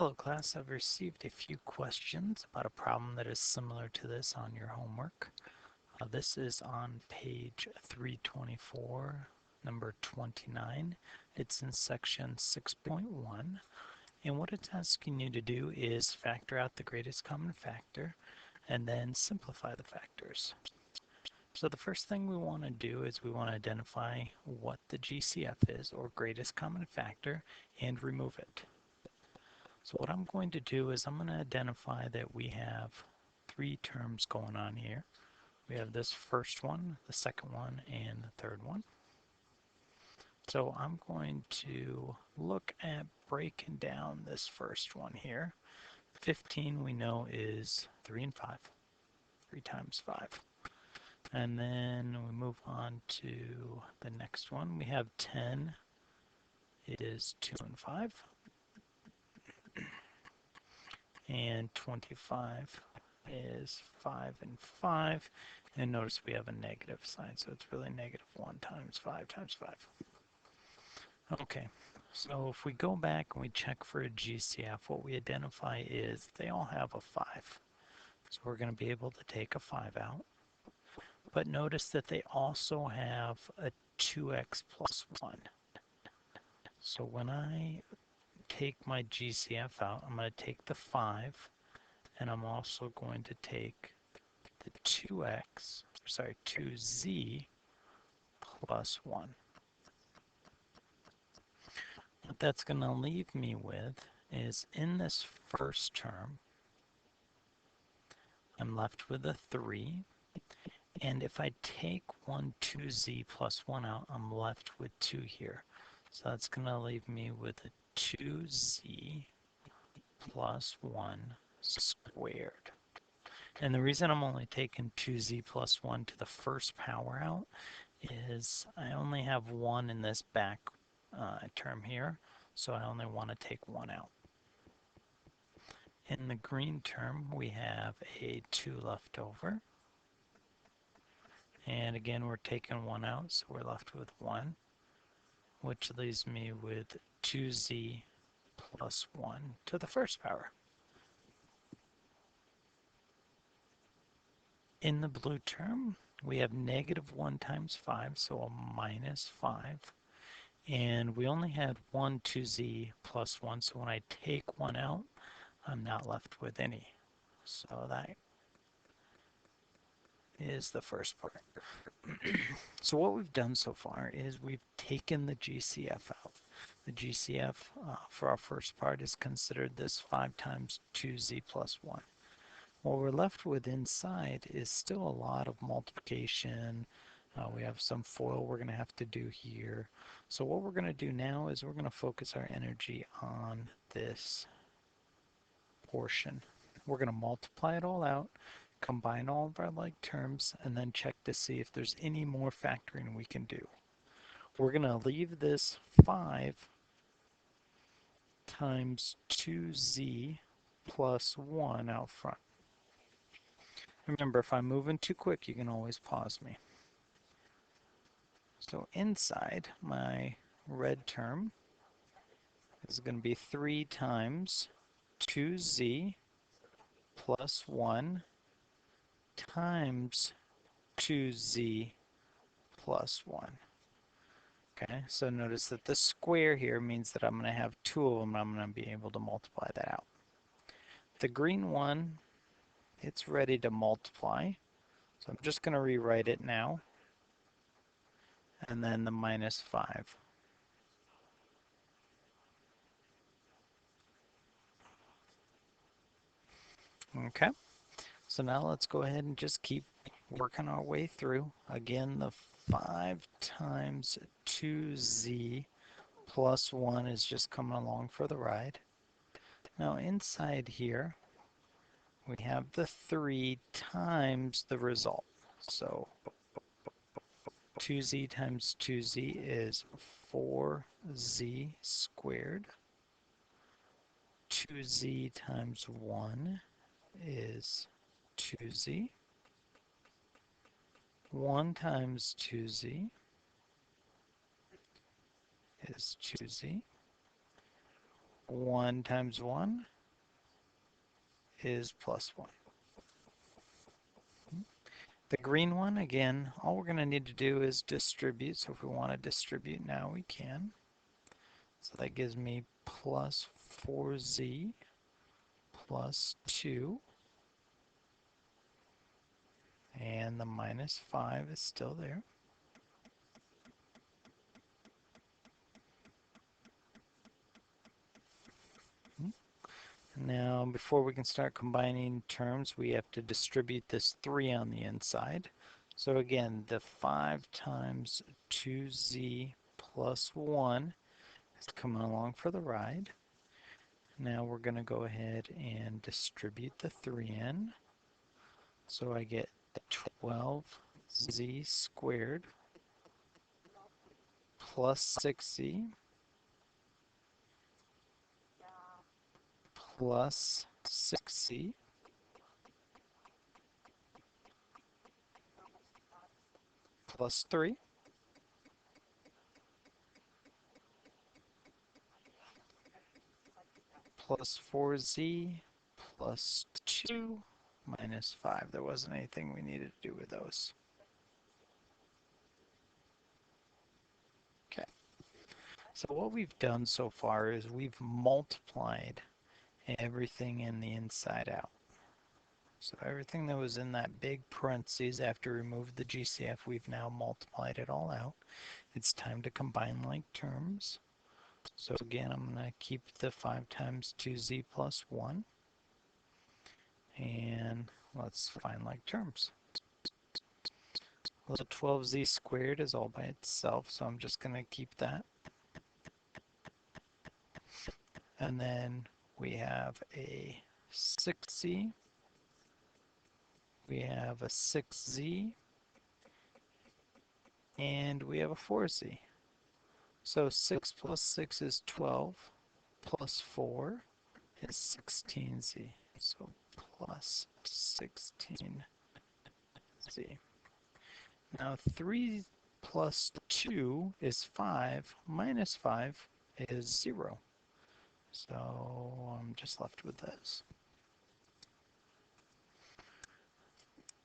Hello class, I've received a few questions about a problem that is similar to this on your homework. This is on page 324, number 29. It's in section 6.1, and what it's asking you to do is factor out the greatest common factor and then simplify the factors. So the first thing we want to do is we want to identify what the GCF is, or greatest common factor, and remove it. So what I'm going to do is I'm going to identify that we have three terms going on here. We have this first one, the second one, and the third one. So I'm going to look at breaking down this first one here. 15 we know is 3 and 5. 3 times 5. And then we move on to the next one. We have 10 is 2 and 5. And 25 is 5 and 5. And notice we have a negative sign, so it's really negative 1 times 5 times 5. Okay, so if we go back and we check for a GCF, what we identify is they all have a 5. So we're going to be able to take a 5 out. But notice that they also have a 2x plus 1. So when I take my GCF out, I'm going to take the 5, and I'm also going to take the 2z plus 1. What that's going to leave me with is, in this first term, I'm left with a 3. And if I take 2z plus 1 out, I'm left with 2 here. So that's going to leave me with a 2z plus 1 squared. And the reason I'm only taking 2z plus 1 to the first power out is I only have 1 in this back term here, so I only want to take 1 out. In the green term, we have a 2 left over. And again, we're taking 1 out, so we're left with 1, which leaves me with 2z plus 1 to the first power. In the blue term, we have negative 1 times 5, so a minus 5. And we only had 2z plus 1, so when I take 1 out, I'm not left with any. So that is the first part. So what we've done so far is we've taken the GCF out. The GCF for our first part is considered this 5 times 2z plus 1. What we're left with inside is still a lot of multiplication. We have some FOIL we're going to have to do here. So what we're going to do now is we're going to focus our energy on this portion. We're going to multiply it all out, combine all of our like terms, and then check to see if there's any more factoring we can do. We're going to leave this 5 times 2z plus 1 out front. Remember, if I'm moving too quick, you can always pause me. So inside my red term is going to be 3 times 2z plus 1 times 2z plus 1. Okay, so notice that the square here means that I'm going to have 2 of them, and I'm going to be able to multiply that out. The green one, it's ready to multiply, so I'm just going to rewrite it now, and then the minus 5. Okay, so now let's go ahead and just keep working our way through. Again, the 5 times 2z plus 1 is just coming along for the ride. Now inside here, we have the 3 times the result. So 2z times 2z is 4z squared. 2z times 1 is 2z. 1 times 2z is 2z. 1 times 1 is plus 1. The green one, again, all we're going to need to do is distribute. So if we want to distribute now, we can. So that gives me plus 4z plus 2. And the minus 5 is still there. Now, before we can start combining terms, we have to distribute this 3 on the inside. So again, the 5 times 2z plus 1 is coming along for the ride. Now we're going to go ahead and distribute the 3 in. So I get 12z squared plus 6z plus 6z plus 3 plus 4z plus 2 minus 5. There wasn't anything we needed to do with those. Okay. So what we've done so far is we've multiplied everything in the inside out. So everything that was in that big parentheses after we removed the GCF, we've now multiplied it all out. It's time to combine like terms. So again, I'm going to keep the 5 times 2z plus 1. And let's find like terms. Well, 12z squared is all by itself, so I'm just going to keep that. And then we have a 6z, we have a 6z, and we have a 4z. So 6 plus 6 is 12, plus 4 is 16z. So plus 16z. Now 3 plus 2 is 5, minus 5 is 0. So I'm just left with this.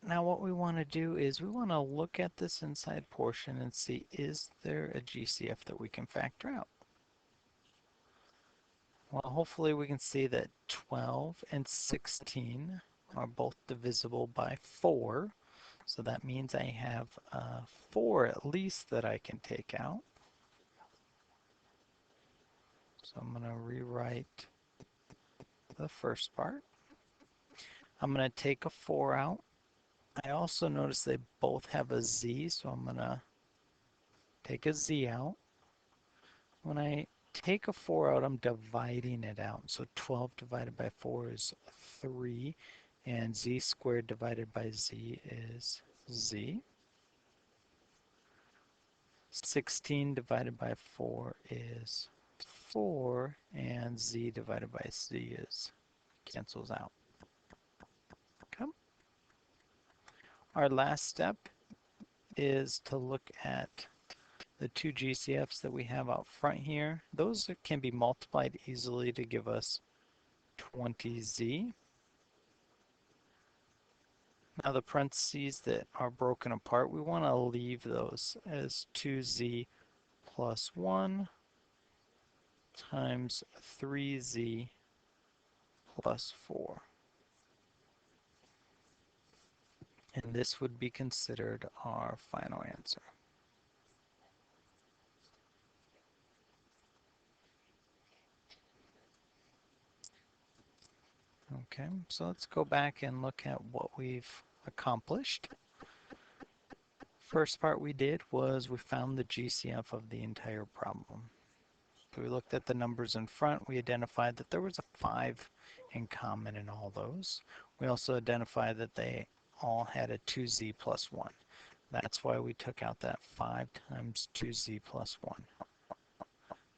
Now what we want to do is we want to look at this inside portion and see, is there a GCF that we can factor out? Well, hopefully we can see that 12 and 16 are both divisible by 4. So that means I have 4 at least that I can take out. So I'm going to rewrite the first part. I'm going to take a 4 out. I also notice they both have a z, so I'm going to take a z out. When I take a 4 out, I'm dividing it out. So 12 divided by 4 is 3, and z squared divided by z is z. 16 divided by 4 is 4, and z divided by z is cancels out. Okay. Our last step is to look at the two GCFs that we have out front here. Those can be multiplied easily to give us 20z. Now the parentheses that are broken apart, we want to leave those as 2z plus 1 times 3z plus 4. And this would be considered our final answer. Okay, so let's go back and look at what we've accomplished. First part we did was we found the GCF of the entire problem. So we looked at the numbers in front. We identified that there was a 5 in common in all those. We also identified that they all had a 2z plus 1. That's why we took out that 5 times 2z plus 1.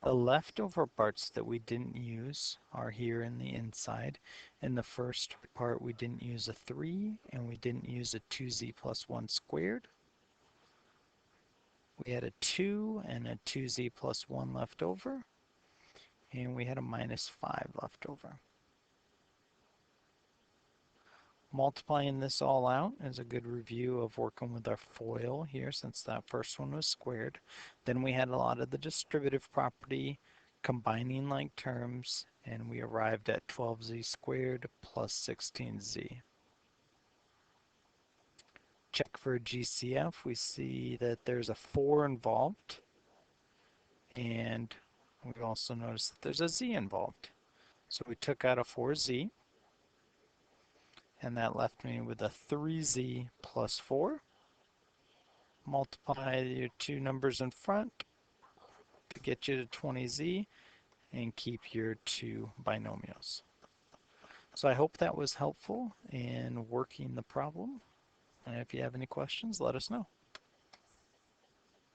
The leftover parts that we didn't use are here in the inside. In the first part, we didn't use a 3, and we didn't use a 2z plus 1 squared. We had a 2 and a 2z plus 1 left over. and we had a minus 5 left over. Multiplying this all out is a good review of working with our FOIL here, since that first one was squared. Then we had a lot of the distributive property, combining like terms, and we arrived at 12z squared plus 16z. Check for GCF, we see that there's a 4 involved, and we also notice that there's a z involved. So we took out a 4z, and that left me with a 3z plus 4. Multiply your two numbers in front to get you to 20z, and keep your two binomials. So I hope that was helpful in working the problem. And if you have any questions, let us know.